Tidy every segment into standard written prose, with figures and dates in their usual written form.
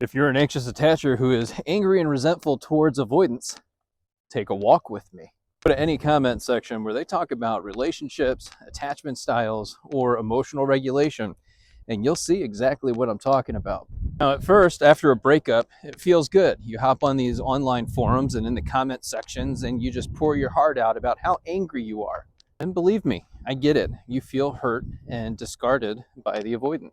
If you're an anxious attacher who is angry and resentful towards avoidance, take a walk with me. Go to any comment section where they talk about relationships, attachment styles, or emotional regulation, and you'll see exactly what I'm talking about. Now, at first, after a breakup, it feels good. You hop on these online forums and in the comment sections, and you just pour your heart out about how angry you are. And believe me, I get it. You feel hurt and discarded by the avoidant.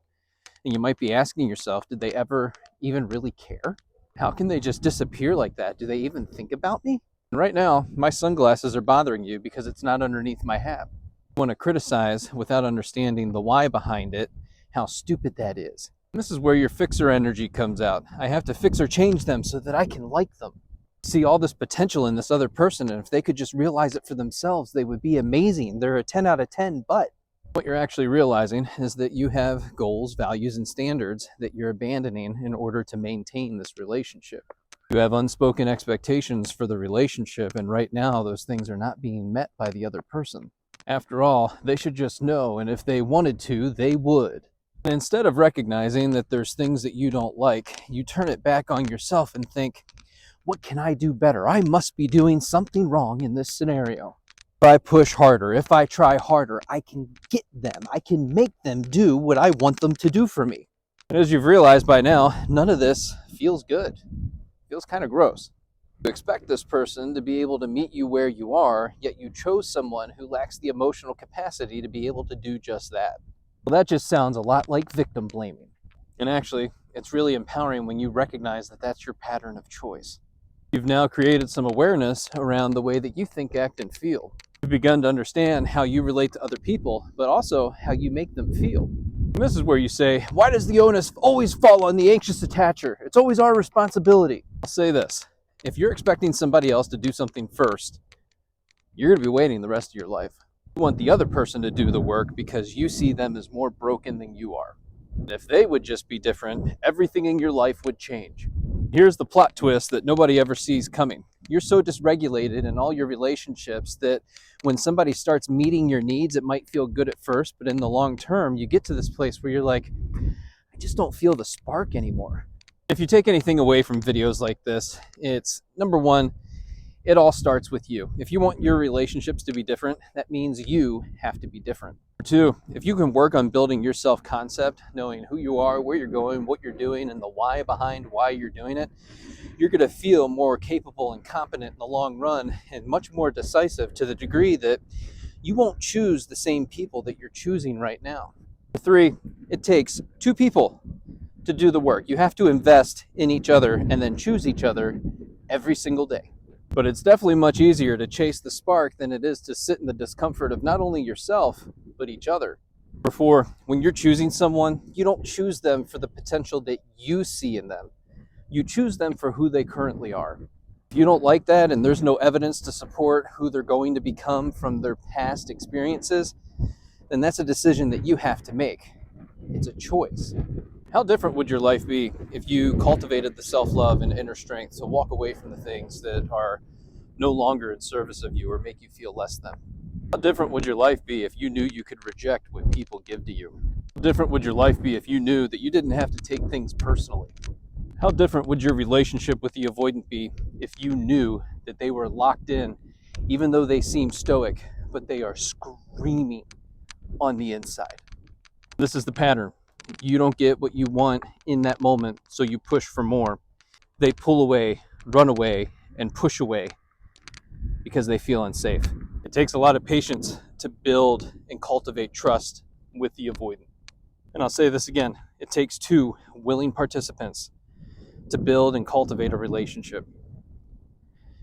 And you might be asking yourself, did they ever even really care? How can they just disappear like that? Do they even think about me? And right now, my sunglasses are bothering you because it's not underneath my hat. You want to criticize without understanding the why behind it, how stupid that is. And this is where your fixer energy comes out. I have to fix or change them so that I can like them. See all this potential in this other person, and if they could just realize it for themselves, they would be amazing. They're a 10 out of 10, but what you're actually realizing is that you have goals, values, and standards that you're abandoning in order to maintain this relationship. You have unspoken expectations for the relationship, and right now those things are not being met by the other person. After all, they should just know, and if they wanted to, they would. And instead of recognizing that there's things that you don't like, you turn it back on yourself and think, what can I do better? I must be doing something wrong in this scenario. If I push harder, if I try harder, I can get them. I can make them do what I want them to do for me. And as you've realized by now, none of this feels good. It feels kind of gross. You expect this person to be able to meet you where you are, yet you chose someone who lacks the emotional capacity to be able to do just that. Well, that just sounds a lot like victim blaming. And actually, it's really empowering when you recognize that that's your pattern of choice. You've now created some awareness around the way that you think, act, and feel. You've begun to understand how you relate to other people, but also how you make them feel. And this is where you say, why does the onus always fall on the anxious attacher? It's always our responsibility. I'll say this, if you're expecting somebody else to do something first, you're going to be waiting the rest of your life. You want the other person to do the work because you see them as more broken than you are. And if they would just be different, everything in your life would change. Here's the plot twist that nobody ever sees coming. You're so dysregulated in all your relationships that when somebody starts meeting your needs, it might feel good at first, but in the long term, you get to this place where you're like, I just don't feel the spark anymore. If you take anything away from videos like this, it's number one, it all starts with you. If you want your relationships to be different, that means you have to be different. Two, if you can work on building your self-concept, knowing who you are, where you're going, what you're doing, and the why behind why you're doing it, you're going to feel more capable and competent in the long run and much more decisive to the degree that you won't choose the same people that you're choosing right now. Three, it takes two people to do the work. You have to invest in each other and then choose each other every single day. But it's definitely much easier to chase the spark than it is to sit in the discomfort of not only yourself, but each other. Therefore, when you're choosing someone, you don't choose them for the potential that you see in them. You choose them for who they currently are. If you don't like that and there's no evidence to support who they're going to become from their past experiences, then that's a decision that you have to make. It's a choice. How different would your life be if you cultivated the self-love and inner strength to walk away from the things that are no longer in service of you or make you feel less than? How different would your life be if you knew you could reject what people give to you? How different would your life be if you knew that you didn't have to take things personally? How different would your relationship with the avoidant be if you knew that they were locked in, even though they seem stoic, but they are screaming on the inside? This is the pattern. You don't get what you want in that moment, so you push for more. They pull away, run away, and push away because they feel unsafe. It takes a lot of patience to build and cultivate trust with the avoidant. And I'll say this again, it takes two willing participants to build and cultivate a relationship.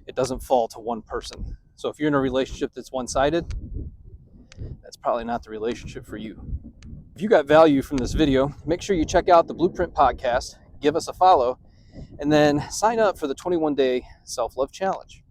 It doesn't fall to one person. So if you're in a relationship that's one-sided, that's probably not the relationship for you. If you got value from this video, make sure you check out the Blueprint Podcast, give us a follow, and then sign up for the 21-day self-love challenge.